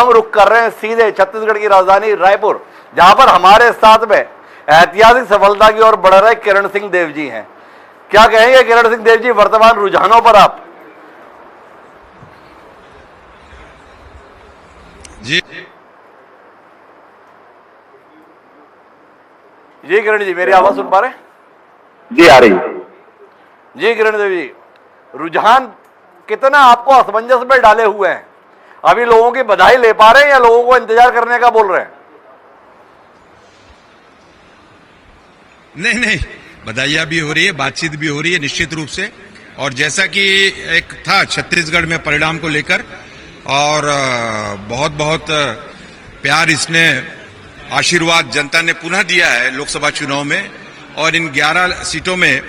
हम रुख कर रहे हैं सीधे छत्तीसगढ़ की राजधानी रायपुर, जहां पर हमारे साथ में ऐतिहासिक सफलता की ओर बढ़ रहे किरण सिंह देव जी हैं। क्या कहेंगे किरण सिंह देव जी वर्तमान रुझानों पर आप? जी जी किरण जी, मेरी आवाज सुन पा रहे हैं? जी आ रही। जी किरण देव जी, रुझान कितना आपको असमंजस में डाले हुए हैं? अभी लोगों की बधाई ले पा रहे हैं या लोगों को इंतजार करने का बोल रहे हैं? नहीं, बधाइयां भी हो रही है, बातचीत भी हो रही है निश्चित रूप से। और जैसा कि एक था छत्तीसगढ़ में परिणाम को लेकर, और बहुत बहुत प्यार इसने आशीर्वाद जनता ने पुनः दिया है लोकसभा चुनाव में। और इन 11 सीटों में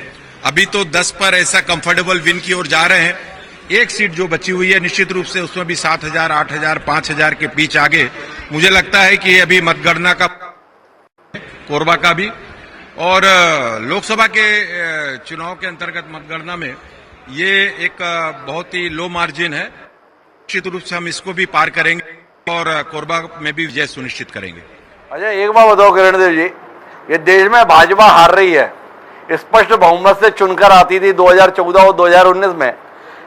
अभी तो 10 पर ऐसा कंफर्टेबल विन की ओर जा रहे हैं। एक सीट जो बची हुई है निश्चित रूप से उसमें भी 7,000, 8,000, 5,000 के बीच आगे मुझे लगता है कि अभी मतगणना का, कोरबा का भी, और लोकसभा के चुनाव के अंतर्गत मतगणना में ये एक बहुत ही लो मार्जिन है। निश्चित रूप से हम इसको भी पार करेंगे और कोरबा में भी विजय सुनिश्चित करेंगे। अच्छा, एक बात बताओ किरण देव जी, ये देश में भाजपा हार रही है, स्पष्ट बहुमत से चुनकर आती थी 2014 और 2019 में,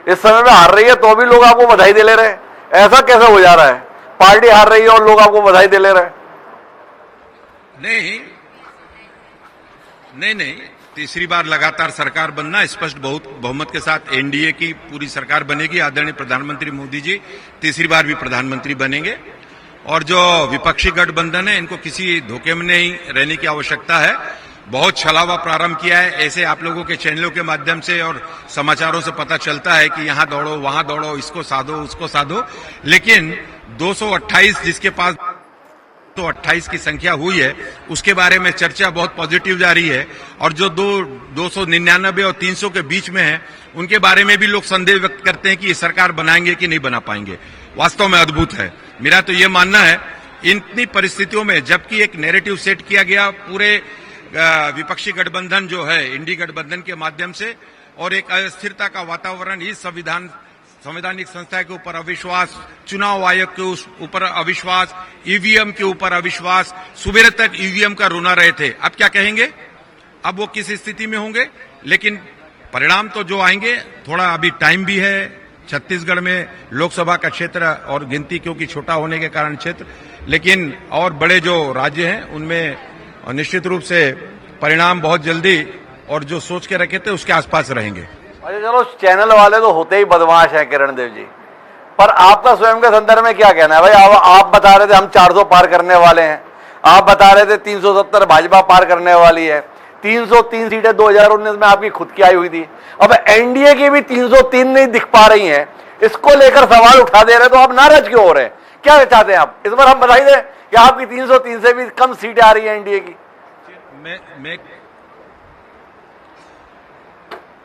इस समय में हार रही है तो भी लोग आपको बधाई दे ले रहे हैं। ऐसा कैसे हो जा रहा है? पार्टी हार रही है और लोग आपको बधाई दे ले रहे हैं? नहीं, तीसरी बार लगातार सरकार बनना, स्पष्ट बहुत बहुमत के साथ एनडीए की पूरी सरकार बनेगी। आदरणीय प्रधानमंत्री मोदी जी तीसरी बार भी प्रधानमंत्री बनेंगे। और जो विपक्षी गठबंधन है, इनको किसी धोखे में नहीं रहने की आवश्यकता है। बहुत छलावा प्रारंभ किया है, ऐसे आप लोगों के चैनलों के माध्यम से और समाचारों से पता चलता है कि यहां दौड़ो, वहां दौड़ो, इसको साधो, उसको साधो। लेकिन 228 जिसके पास 228 की संख्या हुई है, उसके बारे में चर्चा बहुत पॉजिटिव जा रही है। और जो 299 और 300 के बीच में है, उनके बारे में भी लोग संदेह व्यक्त करते हैं कि ये सरकार बनाएंगे कि नहीं बना पाएंगे। वास्तव में अद्भुत है। मेरा तो ये मानना है, इतनी परिस्थितियों में जबकि एक नैरेटिव सेट किया गया पूरे विपक्षी गठबंधन जो है इंडी गठबंधन के माध्यम से, और एक अस्थिरता का वातावरण, इस संवैधानिक संस्था के ऊपर अविश्वास, चुनाव आयोग के ऊपर अविश्वास, ईवीएम के ऊपर अविश्वास, सुबह तक ईवीएम का रोना रहे थे। अब क्या कहेंगे? अब वो किस स्थिति में होंगे? लेकिन परिणाम तो जो आएंगे, थोड़ा अभी टाइम भी है। छत्तीसगढ़ में लोकसभा का क्षेत्र और गिनती क्योंकि छोटा होने के कारण क्षेत्र, लेकिन और बड़े जो राज्य हैं उनमें निश्चित रूप से परिणाम बहुत जल्दी और जो सोच के रखे थे उसके आसपास रहेंगे। अच्छा चलो, चैनल वाले तो होते ही बदमाश हैं किरण देव जी, पर आपका स्वयं के संदर्भ में क्या कहना है भाई? आप बता रहे थे हम 400 पार करने वाले हैं, आप बता रहे थे 370 भाजपा पार करने वाली है, 303 सीटें 2019 में आपकी खुद की आई हुई थी। अब एनडीए की भी 303 नहीं दिख पा रही हैं, इसको लेकर सवाल उठा दे रहे, तो आप नाराज क्यों हो रहे हैं? क्या चाहते हैं आप? इस बार हम बधाई दें कि आपकी 303 से भी कम सीटें आ रही हैं एनडीए की।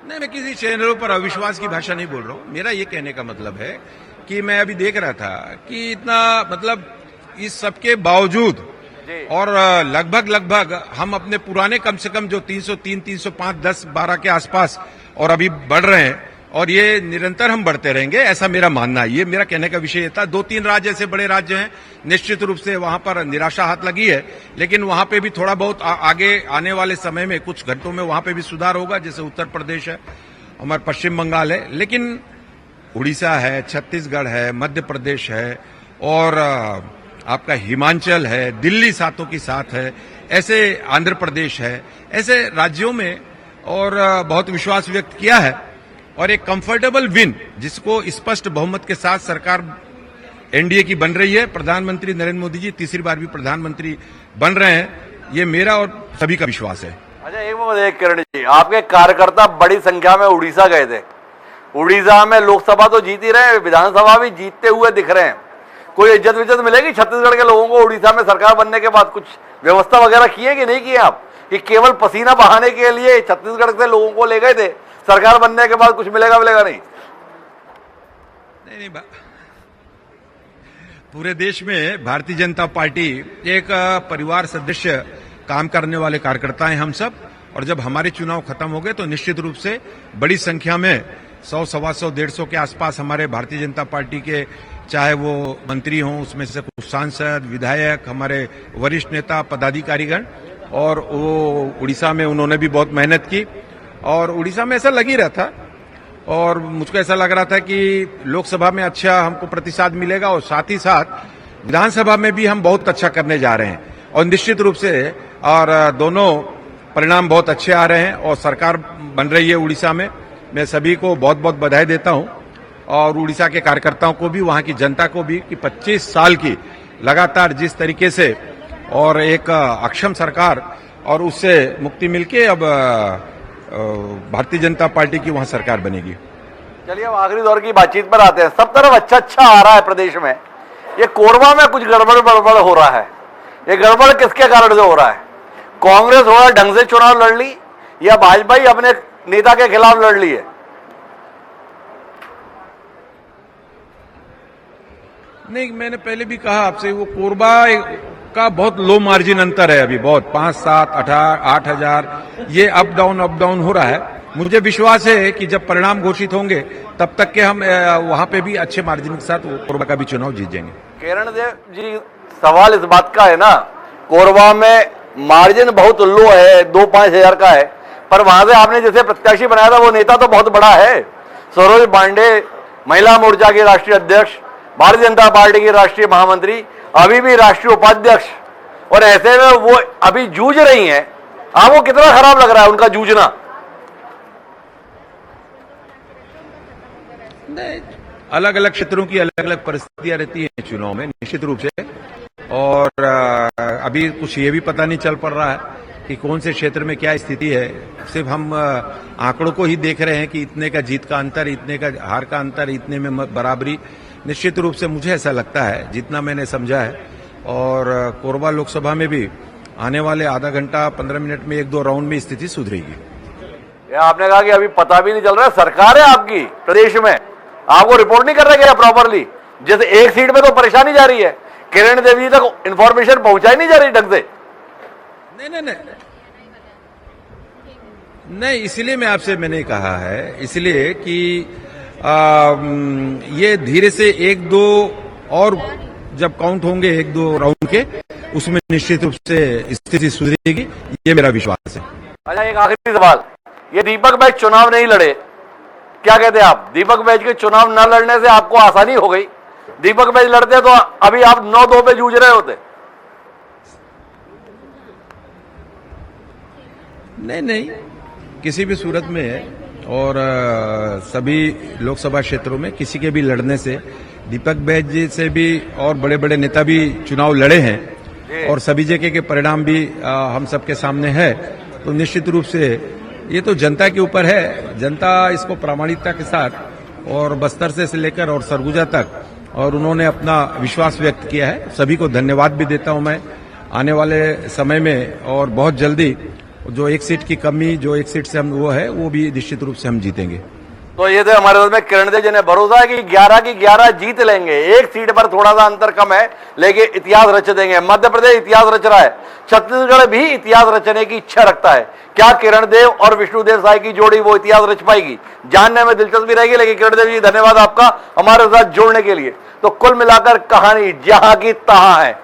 मैं किसी चैनलों पर अविश्वास की भाषा नहीं बोल रहा हूं। मेरा ये कहने का मतलब है कि मैं अभी देख रहा था कि इतना, मतलब इस सबके बावजूद और लगभग हम अपने पुराने कम से कम जो 303, 305, 10, 12 के आसपास और अभी बढ़ रहे हैं, और ये निरंतर हम बढ़ते रहेंगे, ऐसा मेरा मानना है। ये मेरा कहने का विषय था। 2-3 राज्य ऐसे बड़े राज्य हैं, निश्चित रूप से वहां पर निराशा हाथ लगी है, लेकिन वहां पे भी थोड़ा बहुत आगे आने वाले समय में कुछ घंटों में वहां पे भी सुधार होगा। जैसे उत्तर प्रदेश है, हमारा पश्चिम बंगाल है, लेकिन उड़ीसा है, छत्तीसगढ़ है, मध्य प्रदेश है, और आपका हिमाचल है, दिल्ली सातों की साथ है, ऐसे आंध्र प्रदेश है, ऐसे राज्यों में और बहुत विश्वास व्यक्त किया है। और एक कंफर्टेबल विन, जिसको स्पष्ट बहुमत के साथ सरकार एनडीए की बन रही है, प्रधानमंत्री नरेंद्र मोदी जी तीसरी बार भी प्रधानमंत्री बन रहे हैं, ये मेरा और सभी का विश्वास है। अच्छा एक बात किरण जी, आपके कार्यकर्ता बड़ी संख्या में उड़ीसा गए थे, उड़ीसा में लोकसभा तो जीत ही रहे हैं, विधानसभा भी जीतते हुए दिख रहे हैं। कोई इज्जत विज्जत मिलेगी छत्तीसगढ़ के लोगों को उड़ीसा में सरकार बनने के बाद? कुछ व्यवस्था वगैरह की है कि नहीं की आप? कि केवल पसीना बहाने के लिए छत्तीसगढ़ से लोगों को ले गए थे, सरकार बनने के बाद कुछ मिलेगा नहीं? नहीं, पूरे देश में भारतीय जनता पार्टी एक परिवार सदस्य काम करने वाले कार्यकर्ता हैं हम सब। और जब हमारे चुनाव खत्म हो गए तो निश्चित रूप से बड़ी संख्या में 100, 125, 150 के आसपास हमारे भारतीय जनता पार्टी के चाहे वो मंत्री हों, उसमें से कुछ सांसद, विधायक, हमारे वरिष्ठ नेता, पदाधिकारीगण, और वो उड़ीसा में उन्होंने भी बहुत मेहनत की और उड़ीसा में ऐसा लग ही रहा था और मुझको ऐसा लग रहा था कि लोकसभा में अच्छा हमको प्रतिसाद मिलेगा और साथ ही साथ विधानसभा में भी हम बहुत अच्छा करने जा रहे हैं और निश्चित रूप से और दोनों परिणाम बहुत अच्छे आ रहे हैं और सरकार बन रही है उड़ीसा में। मैं सभी को बहुत बहुत बधाई देता हूं और उड़ीसा के कार्यकर्ताओं को भी, वहां की जनता को भी कि 25 साल की लगातार जिस तरीके से और एक अक्षम सरकार और उससे मुक्ति मिलके अब भारतीय जनता पार्टी की वहां सरकार बनेगी। चलिए अब आखिरी दौर की बातचीत पर आते हैं। सब तरफ अच्छा अच्छा आ रहा है प्रदेश में, ये कोरबा में कुछ गड़बड़ हो रहा है। ये गड़बड़ किसके कारण से हो रहा है? कांग्रेस थोड़ा ढंग से चुनाव लड़ ली या भाजपा ही अपने नेता के खिलाफ लड़ ली है? नहीं, मैंने पहले भी कहा आपसे, वो कोरबा का बहुत लो मार्जिन अंतर है अभी, बहुत 5, 7, 8 हजार, ये अप डाउन हो रहा है। मुझे विश्वास है कि जब परिणाम घोषित होंगे तब तक के हम वहां पे भी अच्छे मार्जिन के साथ कोरबा का भी चुनाव जीत जाएंगे। किरण देव जी, सवाल इस बात का है ना, कोरबा में मार्जिन बहुत लो है, 2-5 हजार का है, पर वहां से आपने जैसे प्रत्याशी बनाया था वो नेता तो बहुत बड़ा है। सरोज पांडे, महिला मोर्चा की राष्ट्रीय अध्यक्ष, भारतीय जनता पार्टी की राष्ट्रीय महामंत्री, अभी भी राष्ट्रीय उपाध्यक्ष, और ऐसे में वो अभी जूझ रही हैं। आपको कितना खराब लग रहा है उनका जूझना? अलग अलग क्षेत्रों की अलग अलग परिस्थितियां रहती हैं चुनाव में, निश्चित रूप से, और अभी कुछ ये भी पता नहीं चल पड़ रहा है कि कौन से क्षेत्र में क्या स्थिति है। सिर्फ हम आंकड़ों को ही देख रहे हैं कि इतने का जीत का अंतर, इतने का हार का अंतर, इतने में बराबरी। निश्चित रूप से मुझे ऐसा लगता है, जितना मैंने समझा है, और कोरबा लोकसभा में भी आने वाले आधा घंटा 15 मिनट में 1-2 राउंड में स्थिति सुधरेगी। आपने कहा कि अभी पता भी नहीं चल रहा है, सरकार है आपकी प्रदेश में, आपको रिपोर्ट नहीं कर रहे क्या प्रॉपरली? जैसे एक सीट में तो परेशानी जा रही है, किरण देवी तक इंफॉर्मेशन पहुंचाई नहीं जा रही ढंग से। नहीं, इसलिए मैं आपसे मैंने कहा है, इसलिए कि ये धीरे से 1-2 और जब काउंट होंगे 1-2 राउंड के, उसमें निश्चित रूप से स्थिति सुधरेगी, ये मेरा विश्वास है। अच्छा, एक आखिरी सवाल, ये दीपक बैज चुनाव नहीं लड़े, क्या कहते हैं आप? दीपक बैज के चुनाव न लड़ने से आपको आसानी हो गई। दीपक बैज लड़ते तो अभी आप 9-2 पे जूझ रहे होते। नहीं, किसी भी सूरत में और सभी लोकसभा क्षेत्रों में किसी के भी लड़ने से, दीपक बैज जी से भी और बड़े बड़े नेता भी चुनाव लड़े हैं और सभी जगह के परिणाम भी हम सबके सामने है। तो निश्चित रूप से ये तो जनता के ऊपर है, जनता इसको प्रामाणिकता के साथ और बस्तर से लेकर और सरगुजा तक, और उन्होंने अपना विश्वास व्यक्त किया है। सभी को धन्यवाद भी देता हूं मैं। आने वाले समय में और बहुत जल्दी जो एक सीट की कमी, जो एक सीट से हम वो है, वो भी निश्चित रूप से हम जीतेंगे। तो ये तो हमारे में किरण देव जी ने भरोसा है कि 11 की 11 जीत लेंगे। एक सीट पर थोड़ा सा अंतर कम है, लेकिन इतिहास रच देंगे। मध्य प्रदेश इतिहास रच रहा है, छत्तीसगढ़ भी इतिहास रचने की इच्छा रखता है। क्या किरण देव और विष्णुदेव साय की जोड़ी वो इतिहास रच पाएगी, जानने में दिलचस्पी रहेगी। लेकिन किरण देव जी, धन्यवाद आपका हमारे साथ जुड़ने के लिए। तो कुल मिलाकर कहानी जहां की तहां है।